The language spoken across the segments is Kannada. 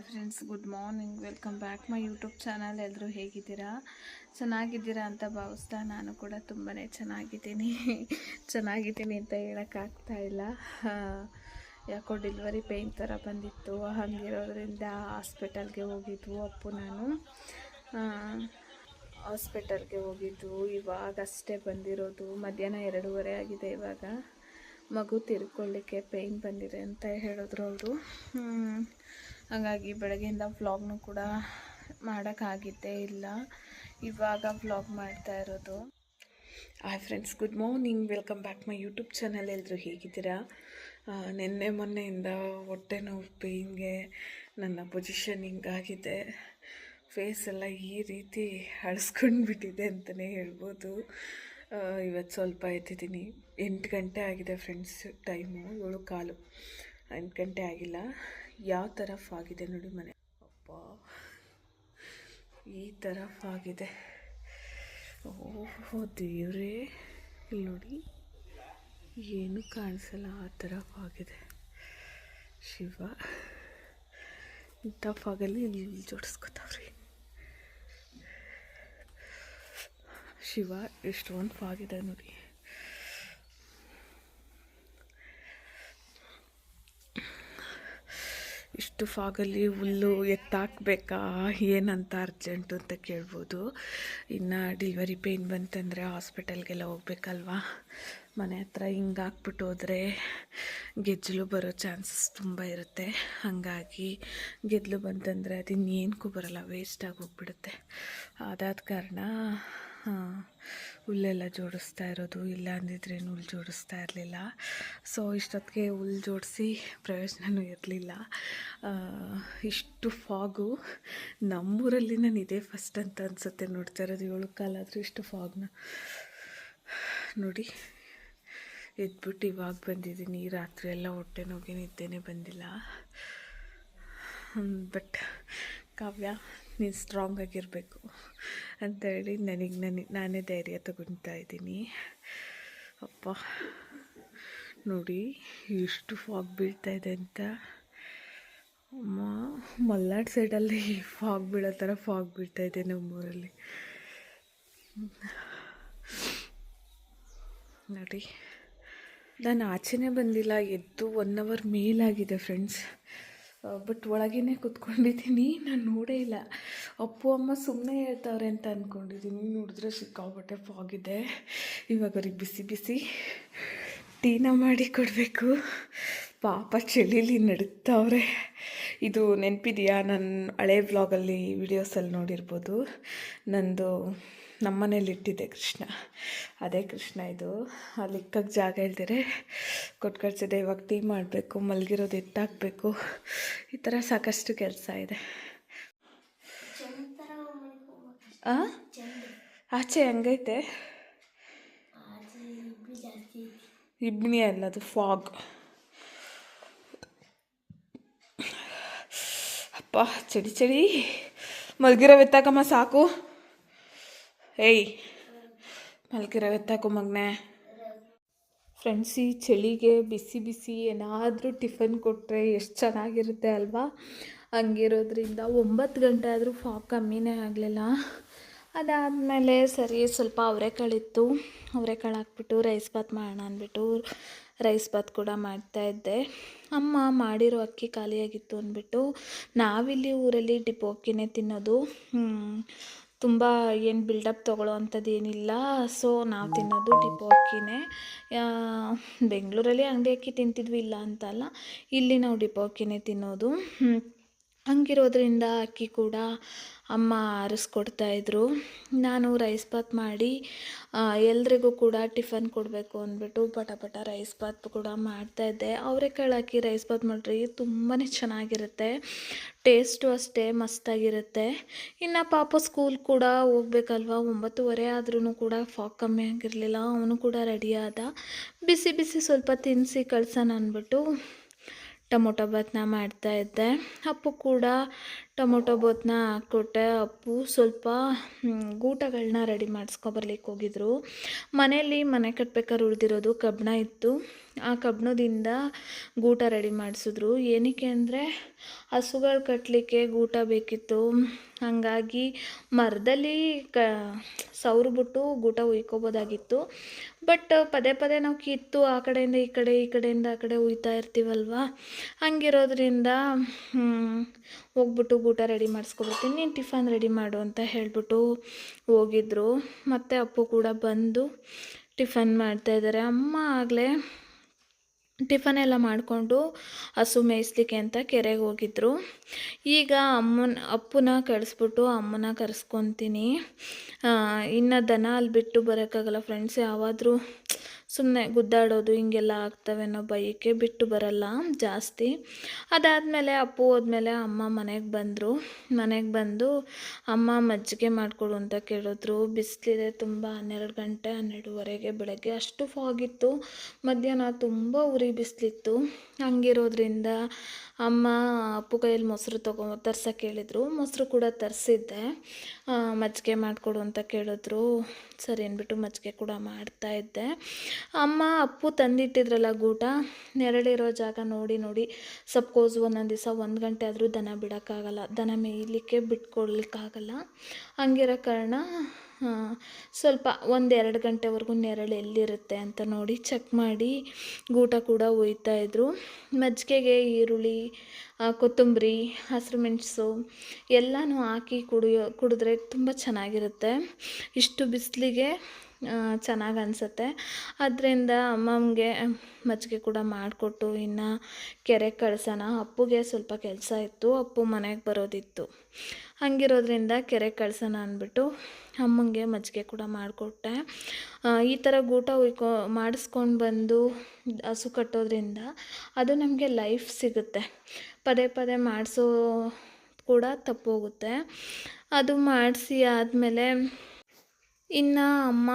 Friends, good morning. Welcome back my YouTube channel. ಎಲ್ಲರೂ ಹೇಗಿದ್ದೀರಾ? ಚೆನ್ನಾಗಿದ್ದೀರಾ ಅಂತ ಭಾವಿಸ್ತಾ ನಾನು ಕೂಡ ತುಂಬಾ ಚೆನ್ನಾಗಿದ್ದೀನಿ ಅಂತ ಹೇಳೋಕ್ಕಾಗ್ತಾ ಇಲ್ಲ. ಯಾಕೋ ಡೆಲಿವರಿ ಪೇಯ್ನ್ ಥರ ಬಂದಿತ್ತು. ಹಾಗಿರೋದ್ರಿಂದ ಹಾಸ್ಪಿಟಲ್ಗೆ ಹೋಗಿದ್ವು ಅಪ್ಪು ನಾನು. ಹಾಸ್ಪಿಟಲ್ಗೆ ಹೋಗಿದ್ದು ಇವಾಗಷ್ಟೇ ಬಂದಿರೋದು. ಮಧ್ಯಾಹ್ನ 2:30 ಆಗಿದೆ. ಇವಾಗ ಮಗು ತಿರ್ಕೊಳ್ಳಿಕ್ಕೆ ಪೇಯ್ನ್ ಬಂದಿದೆ ಅಂತ ಹೇಳಿದ್ರು ಅವರು. ಹಾಗಾಗಿ ಬೆಳಗ್ಗೆಯಿಂದ ವ್ಲಾಗ್ನು ಕೂಡ ಮಾಡೋಕ್ಕಾಗಿದ್ದೇ ಇಲ್ಲ. ಇವಾಗ ವ್ಲಾಗ್ ಮಾಡ್ತಾ ಇರೋದು. Hi friends, good morning. Welcome back my YouTube channel. ಎಲ್ಲರೂ ಹೇಗಿದ್ದೀರಾ? ನಿನ್ನೆ ಮೊನ್ನೆಯಿಂದ ಹೊಟ್ಟೆ ನೋವು ಪೇಯ್ನ್ಗೆ ನನ್ನ ಪೊಸಿಷನ್ ಹಿಂಗಾಗಿದೆ. ಫೇಸ್ ಎಲ್ಲ ಈ ರೀತಿ ಅಳಿಸ್ಕೊಂಡು ಬಿಟ್ಟಿದೆ ಅಂತಲೇ ಹೇಳ್ಬೋದು. ಇವತ್ತು ಸ್ವಲ್ಪ ಎದ್ದಿದ್ದೀನಿ. 8 ಗಂಟೆ ಆಗಿದೆ ಫ್ರೆಂಡ್ಸ್. ಟೈಮು 7:15. 8 ಗಂಟೆ ಆಗಿಲ್ಲ. ಯಾವ ಥರ ಫಾಗಿದೆ ನೋಡಿ ಮನೆ. ಅಪ್ಪ, ಈ ಥರ ಫಾಗಿದೆ. ಓಹೋ ದೇವ್ರೇ, ಇಲ್ಲಿ ನೋಡಿ, ಏನು ಕಾಣಿಸಲ್ಲ, ಆ ಥರ ಫಾಗಿದೆ. ಶಿವ, ಇಂಥ ಫಾಗಲ್ಲಿ ಇಲ್ಲಿ ಜೋಡಿಸ್ಕೊತಾವ್ರಿ. ಶಿವ, ಎಷ್ಟೊಂದು ಫಾಗಿದೆ ನೋಡಿ. ಇಷ್ಟು ಫಾಗಲ್ಲಿ ಹುಲ್ಲು ಎತ್ತಾಕಬೇಕಾ ಏನಂತ ಅರ್ಜೆಂಟು ಅಂತ ಕೇಳ್ಬೋದು. ಇನ್ನು ಡೆಲಿವರಿ ಪೇಯ್ನ್ ಬಂತಂದರೆ ಹಾಸ್ಪಿಟಲ್ಗೆಲ್ಲ ಹೋಗ್ಬೇಕಲ್ವಾ. ಮನೆ ಹತ್ರ ಹಿಂಗೆ ಹಾಕ್ಬಿಟ್ಟು ಹೋದರೆ ಗೆಜ್ಜಲು ಬರೋ ಚಾನ್ಸಸ್ ತುಂಬ ಇರುತ್ತೆ. ಹಾಗಾಗಿ ಗೆದ್ದಲು ಬಂತಂದರೆ ಅದು ಇನ್ನೇನಕ್ಕೂ ಬರೋಲ್ಲ, ವೇಸ್ಟಾಗಿ ಹೋಗ್ಬಿಡುತ್ತೆ. ಅದಾದ ಕಾರಣ ಹುಲ್ಲೆಲ್ಲ ಜೋಡಿಸ್ತಾ ಇರೋದು. ಇಲ್ಲ ಅಂದಿದ್ರೆ ಹುಲ್ಲು ಜೋಡಿಸ್ತಾ ಇರಲಿಲ್ಲ. ಸೊ ಇಷ್ಟೊತ್ತಿಗೆ ಹುಲ್ಲು ಜೋಡಿಸಿ ಪ್ರಯೋಜನವೂ ಇರಲಿಲ್ಲ. ಇಷ್ಟು ಫಾಗು ನಮ್ಮೂರಲ್ಲಿ ನಾನು ಇದೇ ಫಸ್ಟ್ ಅಂತ ಅನಿಸುತ್ತೆ ನೋಡ್ತಾ ಇರೋದು. 7 ಕಾಲಾದರೂ ಇಷ್ಟು ಫಾಗ್ನ ನೋಡಿ. ಎದ್ಬಿಟ್ಟು ಇವಾಗ ಬಂದಿದ್ದೀನಿ. ರಾತ್ರಿ ಎಲ್ಲ ಹೊಟ್ಟೆ ನೋವಿಗೆ ನಿದ್ದೆನೇ ಬಂದಿಲ್ಲ. ಬಟ್ ಕಾವ್ಯ, ನೀನು ಸ್ಟ್ರಾಂಗ್ ಆಗಿರಬೇಕು ಅಂತೇಳಿ ನಾನೇ ಧೈರ್ಯ ತಗೊತಾ ಇದ್ದೀನಿ. ಅಪ್ಪ ನೋಡಿ ಎಷ್ಟು ಫಾಗ್ ಬೀಳ್ತಾಯಿದೆ ಅಂತ. ಮಲ್ನಾಡು ಸೈಡಲ್ಲಿ ಫಾಗ್ ಬೀಳೋ ಥರ ಫಾಗ್ ಬೀಳ್ತಾಯಿದೆ ನಮ್ಮೂರಲ್ಲಿ ನೋಡಿ. ನಾನು ಆಚೆನೇ ಬಂದಿಲ್ಲ. ಎದ್ದು 1 ಅವರ್ ಮೇಲಾಗಿದೆ ಫ್ರೆಂಡ್ಸ್. ಬಟ್ ಒಳಗೇ ಕೂತ್ಕೊಂಡಿದ್ದೀನಿ. ನಾನು ನೋಡೇ ಇಲ್ಲ. ಅಪ್ಪು ಅಮ್ಮ ಸುಮ್ಮನೆ ಹೇಳ್ತಾವ್ರೆ ಅಂತ ಅಂದ್ಕೊಂಡಿದ್ದೀನಿ. ನೋಡಿದ್ರೆ ಸಿಕ್ಕಾಪಟ್ಟೆ ಫಾಗಿದೆ. ಇವಾಗ ಅವ್ರಿಗೆ ಬಿಸಿ ಬಿಸಿ ಟೀನ ಮಾಡಿ ಕೊಡಬೇಕು. ಪಾಪ ಚಳಿಲಿ ನಡುಕ್ತಾವ್ರೆ. ಇದು ನೆನಪಿದೆಯಾ? ನನ್ನ ಹಳೆ ವ್ಲಾಗಲ್ಲಿ ವಿಡಿಯೋಸಲ್ಲಿ ನೋಡಿರ್ಬೋದು. ನಂದು ನಮ್ಮನೇಲಿ ಇಟ್ಟಿದ್ದೆ ಕೃಷ್ಣ. ಅದೇ ಕೃಷ್ಣ ಇದು. ಅಲ್ಲಿ ಇಕ್ಕಕ್ಕೆ ಜಾಗ ಇಲ್ದಿರೆ ಕೊಟ್ಟು ಕಳಿಸಿದೆ. ಇವಾಗ ಟೀ ಮಾಡಬೇಕು, ಮಲಗಿರೋದು ಎತ್ತಾಕಬೇಕು. ಈ ಥರ ಸಾಕಷ್ಟು ಕೆಲಸ ಇದೆ. ಆಚೆ ಹೆಂಗೈತೆ? ಇಬ್ನಿ ಅಲ್ಲ, ಅದು ಫಾಗ್. ಅಪ್ಪ ಚಳಿ ಚಳಿ. ಮಲಗಿರೋ ಎತ್ತಾಕಮ್ಮ ಸಾಕು. ಏಯ್, ಮಲಗಿರೋ ಎತ್ತಾಕು ಮಗನೇ. ಫ್ರೆಂಡ್ಸ್, ಈ ಚಳಿಗೆ ಬಿಸಿ ಬಿಸಿ ಏನಾದರೂ ಟಿಫನ್ ಕೊಟ್ಟರೆ ಎಷ್ಟು ಚೆನ್ನಾಗಿರುತ್ತೆ ಅಲ್ವಾ? ಹಂಗಿರೋದ್ರಿಂದ 9 ಗಂಟೆ ಆದರೂ ಫಾಗ್ ಕಮ್ಮಿನೇ ಆಗಲಿಲ್ಲ. ಅದಾದಮೇಲೆ ಸರಿ ಸ್ವಲ್ಪ ಅವರೆಕಾಳಿತ್ತು. ಅವರೆಕಾಳು ಹಾಕ್ಬಿಟ್ಟು ರೈಸ್ ಬಾತ್ ಮಾಡೋಣ ಅಂದ್ಬಿಟ್ಟು ರೈಸ್ ಬಾತ್ ಕೂಡ ಮಾಡ್ತಾಯಿದ್ದೆ. ಅಮ್ಮ ಮಾಡಿರೋ ಅಕ್ಕಿ ಖಾಲಿಯಾಗಿತ್ತು ಅಂದ್ಬಿಟ್ಟು ನಾವಿಲ್ಲಿ ಊರಲ್ಲಿ ಡಿಪೋ ಅಕ್ಕಿನೇ ತಿನ್ನೋದು. ತುಂಬ ಏನು ಬಿಲ್ಡಪ್ ತೊಗೊಳ್ಳೋ ಅಂಥದ್ದು ಏನಿಲ್ಲ. ಸೊ ನಾವು ತಿನ್ನೋದು ಡಿಪೋ ಅಕ್ಕಿನೇ. ಬೆಂಗಳೂರಲ್ಲಿ ಅಂಗಡಿ ಅಕ್ಕಿ ತಿಂತಿದ್ವಿ, ಇಲ್ಲ ಅಂತಲ್ಲ. ಇಲ್ಲಿ ನಾವು ಡಿಪೋ ಅಕ್ಕಿನೇ ತಿನ್ನೋದು. ಹಂಗಿರೋದ್ರಿಂದ ಅಕ್ಕಿ ಕೂಡ ಅಮ್ಮ ಆರಿಸ್ಕೊಡ್ತಾಯಿದ್ರು. ನಾನು ರೈಸ್ ಬಾತ್ ಮಾಡಿ ಎಲ್ರಿಗೂ ಕೂಡ ಟಿಫನ್ ಕೊಡಬೇಕು ಅಂದ್ಬಿಟ್ಟು ಪಟ ರೈಸ್ ಬಾತ್ ಕೂಡ ಮಾಡ್ತಾಯಿದ್ದೆ. ಅವರೆಕಾಳು ಹಾಕಿ ರೈಸ್ ಬಾತ್ ಮಾಡಿರಿ ತುಂಬಾ ಚೆನ್ನಾಗಿರುತ್ತೆ. ಟೇಸ್ಟು ಅಷ್ಟೇ ಮಸ್ತಾಗಿರುತ್ತೆ. ಇನ್ನು ಪಾಪ ಸ್ಕೂಲ್ ಕೂಡ ಹೋಗ್ಬೇಕಲ್ವ. 9:30 ಆದ್ರೂ ಕೂಡ ಫಾಗ್ ಕಮ್ಮಿ ಆಗಿರಲಿಲ್ಲ. ಅವನು ಕೂಡ ರೆಡಿ ಆದ. ಬಿಸಿ ಬಿಸಿ ಸ್ವಲ್ಪ ತಿನ್ನಿಸಿ ಕಳ್ಸೋಣ ಅಂದ್ಬಿಟ್ಟು ಟೊಮೊಟೊ ಬಾತನ್ನ ಮಾಡ್ತಾಯಿದ್ದೆ. ಅಪ್ಪು ಕೂಡ ಟೊಮೊಟೊ ಬಾತನ್ನ ಹಾಕ್ಕೊಟ್ಟೆ. ಅಪ್ಪು ಸ್ವಲ್ಪ ಗೂಟಗಳನ್ನ ರೆಡಿ ಮಾಡಿಸ್ಕೊಬರ್ಲಿಕ್ಕೆ ಹೋಗಿದ್ರು. ಮನೆಯಲ್ಲಿ ಮನೆ ಕಟ್ಬೇಕಾದ್ರೆ ಉಳಿದಿರೋದು ಕಬ್ಬಣ ಇತ್ತು. ಆ ಕಬ್ಬಣದಿಂದ ಗೂಟ ರೆಡಿ ಮಾಡಿಸಿದ್ರು. ಏನಕ್ಕೆ ಅಂದರೆ ಹಸುಗಳು ಕಟ್ಟಲಿಕ್ಕೆ ಗೂಟ ಬೇಕಿತ್ತು. ಹಾಗಾಗಿ ಮರದಲ್ಲಿ ಸವರ್ಬಿಟ್ಟು ಗೂಟ ಉಯ್ಕೋಬೋದಾಗಿತ್ತು. ಬಟ್ ಪದೇ ಪದೇ ನಾವು ಕಿತ್ತು ಆ ಕಡೆಯಿಂದ ಈ ಕಡೆ ಈ ಕಡೆಯಿಂದ ಆ ಕಡೆ ಉಯ್ತಾ ಇರ್ತೀವಲ್ವ, ಹಂಗಿರೋದ್ರಿಂದ ಹೋಗ್ಬಿಟ್ಟು ಗೂಟ ರೆಡಿ ಮಾಡಿಸ್ಕೊಬರ್ತೀನಿ, ನೀನು ಟಿಫನ್ ರೆಡಿ ಮಾಡು ಅಂತ ಹೇಳಿಬಿಟ್ಟು ಹೋಗಿದ್ರು. ಮತ್ತು ಅಪ್ಪು ಕೂಡ ಬಂದು ಟಿಫನ್ ಮಾಡ್ತಾಯಿದ್ದಾರೆ. ಅಮ್ಮ ಆಗಲೇ ಟಿಫನ್ ಎಲ್ಲ ಮಾಡಿಕೊಂಡು ಹಸು ಮೇಯಿಸ್ಲಿಕ್ಕೆ ಅಂತ ಕೆರೆಗೆ ಹೋಗಿದ್ರು. ಈಗ ಅಪ್ಪನ ಕಳಿಸ್ಬಿಟ್ಟು ಅಮ್ಮನ ಕರೆಸ್ಕೊತೀನಿ. ಇನ್ನು ದನ ಅಲ್ಲಿ ಬಿಟ್ಟು ಬರೋಕ್ಕಾಗಲ್ಲ ಫ್ರೆಂಡ್ಸ್. ಯಾವಾದರೂ ಸುಮ್ಮನೆ ಗುದ್ದಾಡೋದು ಹಿಂಗೆಲ್ಲ ಆಗ್ತವೆ ಅನ್ನೋ ಭಯಕ್ಕೆ ಬಿಟ್ಟು ಬರಲ್ಲ ಜಾಸ್ತಿ. ಅದಾದಮೇಲೆ ಅಪ್ಪು ಹೋದ್ಮೇಲೆ ಅಮ್ಮ ಮನೆಗೆ ಬಂದರು. ಮನೆಗೆ ಬಂದು ಅಮ್ಮ ಮಜ್ಜಿಗೆ ಮಾಡಿಕೊಡು ಅಂತ ಕೇಳಿದ್ರು. ಬಿಸಿಲಿದೆ ತುಂಬ, 12 ಗಂಟೆ 12:30 ಬೆಳಗ್ಗೆ ಅಷ್ಟು ಫಾಗಿತ್ತು. ಮಧ್ಯಾಹ್ನ ತುಂಬ ಉರಿ ಬಿಸಿಲಿತ್ತು. ಹಂಗಿರೋದ್ರಿಂದ ಅಮ್ಮ ಅಪ್ಪು ಕೈಯಲ್ಲಿ ಮೊಸರು ತರ್ಸೋಕೆ ಹೇಳಿದ್ರು. ಮೊಸರು ಕೂಡ ತರಿಸಿದ್ದೆ. ಮಜ್ಜಿಗೆ ಮಾಡಿಕೊಡು ಅಂತ ಕೇಳಿದ್ರು. ಸರಿ ಅಂದ್ಬಿಟ್ಟು ಮಜ್ಜಿಗೆ ಕೂಡ ಮಾಡ್ತಾಯಿದ್ದೆ. ಅಮ್ಮ ಅಪ್ಪು ತಂದಿಟ್ಟಿದ್ರಲ್ಲ ಗೂಟ, ನೆರಳಿರೋ ಜಾಗ ನೋಡಿ ನೋಡಿ ಸಪ್ಕೋಸ್ ಒಂದೊಂದು ದಿವಸ 1 ಗಂಟೆ ಆದರೂ ದನ ಬಿಡೋಕ್ಕಾಗಲ್ಲ, ದನ ಮೇಯಲಿಕ್ಕೆ ಬಿಟ್ಕೊಡ್ಲಿಕ್ಕಾಗಲ್ಲ. ಹಂಗಿರೋ ಕಾರಣ ಸ್ವಲ್ಪ 1-2 ಗಂಟೆವರೆಗೂ ನೆರಳು ಎಲ್ಲಿರುತ್ತೆ ಅಂತ ನೋಡಿ ಚೆಕ್ ಮಾಡಿ ಗೂಟ ಕೂಡ ಒಯ್ತಾಯಿದ್ರು. ಮಜ್ಜಿಗೆಗೆ ಈರುಳ್ಳಿ, ಕೊತ್ತಂಬರಿ, ಹಸಿರು ಮೆಣಸು ಎಲ್ಲನೂ ಹಾಕಿ ಕುಡಿದ್ರೆ ತುಂಬ ಚೆನ್ನಾಗಿರುತ್ತೆ. ಇಷ್ಟು ಬಿಸಿಲಿಗೆ ಚೆನ್ನಾಗಿ ಅನಿಸುತ್ತೆ. ಅದರಿಂದ ಅಮ್ಮಂಗೆ ಮಜ್ಜಿಗೆ ಕೂಡ ಮಾಡಿಕೊಟ್ಟು ಇನ್ನು ಕೆರೆಗೆ ಕಳ್ಸೋಣ. ಅಪ್ಪುಗೆ ಸ್ವಲ್ಪ ಕೆಲಸ ಇತ್ತು, ಅಪ್ಪು ಮನೆಗೆ ಬರೋದಿತ್ತು. ಹಂಗಿರೋದ್ರಿಂದ ಕೆರೆಗೆ ಕಳ್ಸೋಣ ಅಂದ್ಬಿಟ್ಟು ಅಮ್ಮಂಗೆ ಮಜ್ಜಿಗೆ ಕೂಡ ಮಾಡಿಕೊಟ್ಟೆ. ಈ ಥರ ಗೂಟ ಮಾಡಿಸ್ಕೊಂಡು ಬಂದು ಹಸು ಕಟ್ಟೋದ್ರಿಂದ ಅದು ನಮಗೆ ಲೈಫ್ ಸಿಗುತ್ತೆ. ಪದೇ ಪದೇ ಮಾಡಿಸೋ ಕೂಡ ತಪ್ಪೋಗುತ್ತೆ. ಅದು ಮಾಡಿಸಿ ಆದಮೇಲೆ ಇನ್ನು ಅಮ್ಮ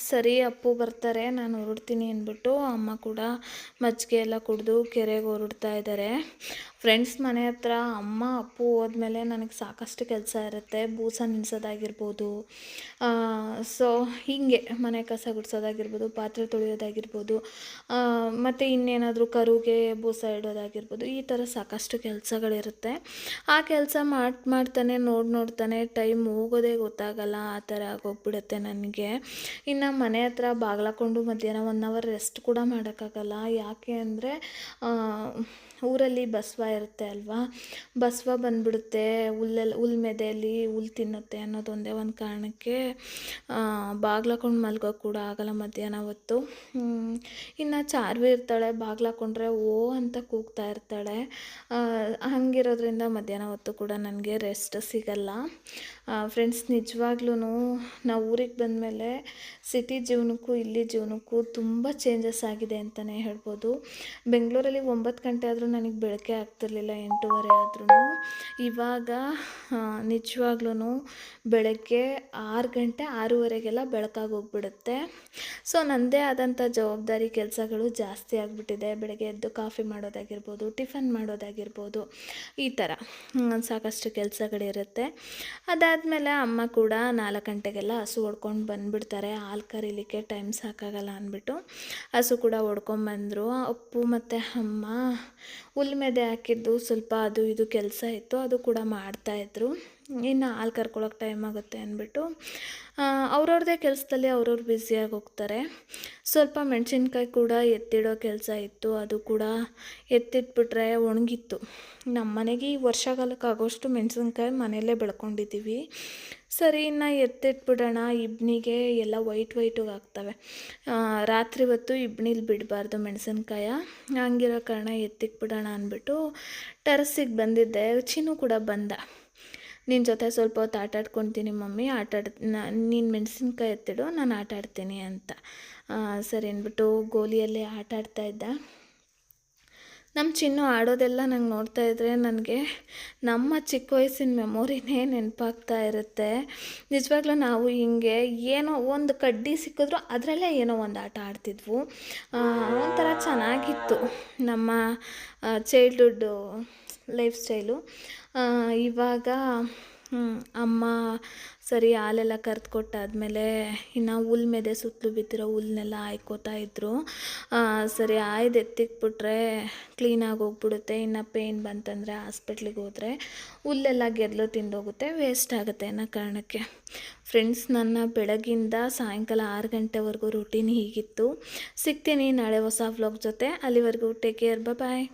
ಸರಿ ಅಪ್ಪು ಬರ್ತಾರೆ ನಾನು ಹೊರಡ್ತೀನಿ ಅಂದ್ಬಿಟ್ಟು ಅಮ್ಮ ಕೂಡ ಮಜ್ಜಿಗೆ ಎಲ್ಲ ಕುಡಿದು ಕೆರೆಗೆ ಹೊರಡ್ತಾ ಇದ್ದಾರೆ. ಫ್ರೆಂಡ್ಸ್ ಮನೆ ಹತ್ರ ಅಮ್ಮ ಅಪ್ಪು ಹೋದ್ಮೇಲೆ ನನಗೆ ಸಾಕಷ್ಟು ಕೆಲಸ ಇರುತ್ತೆ. ಬೂಸ ನಿಲ್ಲಿಸೋದಾಗಿರ್ಬೋದು, ಸೊ ಹೀಗೆ ಮನೆ ಕಸ ಗುಡಿಸೋದಾಗಿರ್ಬೋದು, ಪಾತ್ರೆ ತೊಳೆಯೋದಾಗಿರ್ಬೋದು, ಮತ್ತು ಇನ್ನೇನಾದರೂ ಕರುಗೆ ಬೂಸ ಇಡೋದಾಗಿರ್ಬೋದು, ಈ ಥರ ಸಾಕಷ್ಟು ಕೆಲಸಗಳಿರುತ್ತೆ. ಆ ಕೆಲಸ ಮಾಡ್ತಾನೆ ನೋಡ್ತಾನೆ ಟೈಮ್ ಹೋಗೋದೇ ಗೊತ್ತಾಗಲ್ಲ. ಆ ಥರ ಆಗೋಗ್ಬಿಡುತ್ತೆ ನನಗೆ. ಇನ್ನು ಮನೆ ಹತ್ರ ಬಾಗ್ಲಾಕೊಂಡು ಮಧ್ಯಾಹ್ನ 1 ಅವರ್ ರೆಸ್ಟ್ ಕೂಡ ಮಾಡೋಕ್ಕಾಗಲ್ಲ. ಯಾಕೆ ಅಂದರೆ ಊರಲ್ಲಿ ಬಸವ ಇರುತ್ತೆ ಅಲ್ವಾ, ಬಸವ ಬಂದುಬಿಡುತ್ತೆ, ಹುಲ್ ಮೆದೆಯಲ್ಲಿ ಹುಲ್ ತಿನ್ನುತ್ತೆ ಅನ್ನೋದೊಂದೇ ಒಂದು ಕಾರಣಕ್ಕೆ ಬಾಗ್ಲಾಕೊಂಡು ಮಲ್ಗೋಕೆ ಕೂಡ ಆಗಲ್ಲ ಮಧ್ಯಾಹ್ನ ಹೊತ್ತು. ಇನ್ನು ಚಾರ್ವಿ ಇರ್ತಾಳೆ, ಬಾಗ್ಲಾಕೊಂಡ್ರೆ ಓ ಅಂತ ಕೂಗ್ತಾ ಇರ್ತಾಳೆ. ಹಂಗಿರೋದ್ರಿಂದ ಮಧ್ಯಾಹ್ನ ಹೊತ್ತು ಕೂಡ ನನಗೆ ರೆಸ್ಟ್ ಸಿಗಲ್ಲ. ಫ್ರೆಂಡ್ಸ್ ನಿಜವಾಗ್ಲೂ ನಾವು ಊರಿಗೆ ಬಂದಮೇಲೆ ಸಿಟಿ ಜೀವನಕ್ಕೂ ಇಲ್ಲಿ ಜೀವನಕ್ಕೂ ತುಂಬ ಚೇಂಜಸ್ ಆಗಿದೆ ಅಂತಲೇ ಹೇಳ್ಬೋದು. ಬೆಂಗಳೂರಲ್ಲಿ 9 ಗಂಟೆ ಆದರೂ ನನಗೆ ಬೆಳಕೆ ಆಗ್ತಿರ್ಲಿಲ್ಲ, 8:30 ಆದ್ರೂ. ಇವಾಗ ನಿಜವಾಗ್ಲೂ ಬೆಳಗ್ಗೆ 6 ಗಂಟೆ 6:30ಗೆಲ್ಲ ಬೆಳಕಾಗಿ ಹೋಗ್ಬಿಡುತ್ತೆ. ಸೊ ನನ್ನದೇ ಆದಂಥ ಜವಾಬ್ದಾರಿ ಕೆಲಸಗಳು ಜಾಸ್ತಿ ಆಗಿಬಿಟ್ಟಿದೆ. ಬೆಳಗ್ಗೆ ಎದ್ದು ಕಾಫಿ ಮಾಡೋದಾಗಿರ್ಬೋದು, ಟಿಫನ್ ಮಾಡೋದಾಗಿರ್ಬೋದು, ಈ ಥರ ಸಾಕಷ್ಟು ಕೆಲಸಗಳಿರುತ್ತೆ. ಅದಾದಮೇಲೆ ಅಮ್ಮ ಕೂಡ 4 ಗಂಟೆಗೆಲ್ಲ ಹಸು ಹೊಡ್ಕೊಂಡು ಬಂದುಬಿಡ್ತಾರೆ. ಹಾಲು ಕರೀಲಿಕ್ಕೆ ಟೈಮ್ ಸಾಕಾಗಲ್ಲ ಅಂದ್ಬಿಟ್ಟು ಹಸು ಕೂಡ ಹೊಡ್ಕೊಂಬಂದರು. ಅಪ್ಪು ಮತ್ತು ಅಮ್ಮ ಹುಲ್ ಮೆದೆ ಹಾಕಿದ್ದು ಸ್ವಲ್ಪ ಅದು ಇದು ಕೆಲಸ ಇತ್ತು, ಅದು ಕೂಡ ಮಾಡ್ತಾಯಿದ್ರು. ಇನ್ನು ಹಾಲು ಕರ್ಕೊಳ್ಳೋಕೆ ಟೈಮ್ ಆಗುತ್ತೆ ಅಂದ್ಬಿಟ್ಟು ಅವ್ರವ್ರದ್ದೇ ಕೆಲಸದಲ್ಲಿ ಅವ್ರವ್ರು ಬ್ಯುಸಿಯಾಗಿ ಹೋಗ್ತಾರೆ. ಸ್ವಲ್ಪ ಮೆಣಸಿನ್ಕಾಯಿ ಕೂಡ ಎತ್ತಿಡೋ ಕೆಲಸ ಇತ್ತು, ಅದು ಕೂಡ ಎತ್ತಿಟ್ಬಿಟ್ರೆ ಒಣಗಿತ್ತು. ನಮ್ಮ ಮನೆಗೆ ಈ ವರ್ಷಗಾಲಕ್ಕೆ ಆಗೋಷ್ಟು ಮೆಣಸಿನ್ಕಾಯಿ ಮನೆಯಲ್ಲೇ ಬೆಳ್ಕೊಂಡಿದ್ದೀವಿ. ಸರಿ ಇನ್ನು ಎತ್ತಿಟ್ಬಿಡೋಣ, ಇಬ್ನಿಗೆ ಎಲ್ಲ ವೈಟಿಗೆ ಆಗ್ತವೆ. ರಾತ್ರಿ ಹೊತ್ತು ಇಬ್ನಿಲಿ ಬಿಡಬಾರ್ದು ಮೆಣಸಿನ್ಕಾಯ. ಹಂಗಿರೋ ಕಾರಣ ಎತ್ತಿಟ್ಬಿಡೋಣ ಅಂದ್ಬಿಟ್ಟು ಟೆರಸಿಗೆ ಬಂದಿದ್ದೆ. ಚಿನ್ನು ಕೂಡ ಬಂದ. ನಿನ್ನ ಜೊತೆ ಸ್ವಲ್ಪ ಹೊತ್ತು ಆಟಾಡ್ಕೊತೀನಿ ಮಮ್ಮಿ, ನೀನು ಮೆಣಸಿನ್ಕಾಯಿ ಎತ್ತಿಡು, ನಾನು ಆಟಾಡ್ತೀನಿ ಅಂತ. ಸರಿ ಅಂದ್ಬಿಟ್ಟು ಗೋಲಿಯಲ್ಲೇ ಆಟಾಡ್ತಾಯಿದ್ದ. ನಮ್ಮ ಚಿನ್ನು ಆಡೋದೆಲ್ಲ ನಂಗೆ ನೋಡ್ತಾ ಇದ್ದರೆ ನನಗೆ ನಮ್ಮ ಚಿಕ್ಕ ವಯಸ್ಸಿನ ಮೆಮೊರಿನೇ ನೆನಪಾಗ್ತಾ ಇರುತ್ತೆ. ನಿಜವಾಗ್ಲೂ ನಾವು ಹಿಂಗೆ ಏನೋ ಒಂದು ಕಡ್ಡಿ ಸಿಕ್ಕಿದ್ರು ಅದರಲ್ಲೇ ಏನೋ ಒಂದು ಆಟ ಆಡ್ತಿದ್ವು. ಒಂಥರ ಚೆನ್ನಾಗಿತ್ತು ನಮ್ಮ ಚೈಲ್ಡ್ಹುಡ್ಡು ಲೈಫ್ ಸ್ಟೈಲು. ಇವಾಗ ಅಮ್ಮ ಸರಿ ಹಾಲೆಲ್ಲ ಕರೆದು ಕೊಟ್ಟಾದಮೇಲೆ ಇನ್ನು ಹುಲ್ ಮೆದೆ ಸುತ್ತಲೂ ಬಿದ್ದಿರೋ ಹುಲ್ಲನ್ನೆಲ್ಲ ಆಯ್ಕೋತಾ ಇದ್ದರು. ಸರಿ ಆಯ್ದು ಎತ್ತಿಕ್ಬಿಟ್ರೆ ಕ್ಲೀನಾಗಿ ಹೋಗ್ಬಿಡುತ್ತೆ, ಇನ್ನು ಪೇಯ್ನ್ ಬಂತಂದರೆ ಹಾಸ್ಪಿಟ್ಲಿಗೆ ಹೋದರೆ ಹುಲ್ಲೆಲ್ಲ ಗೆದ್ಲು ತಿಂದೋಗುತ್ತೆ, ವೇಸ್ಟ್ ಆಗುತ್ತೆ ಅನ್ನೋ ಕಾರಣಕ್ಕೆ. ಫ್ರೆಂಡ್ಸ್, ನನ್ನ ಬೆಳಗಿಂದ ಸಾಯಂಕಾಲ 6 ಗಂಟೆವರೆಗೂ ರೂಟೀನ್ ಹೀಗಿತ್ತು. ಸಿಗ್ತೀನಿ ನಾಳೆ ಹೊಸ ವ್ಲಾಗ್ ಜೊತೆ. ಅಲ್ಲಿವರೆಗೂ ಟೇಕ್ ಕೇರ್, ಬಾಯ್.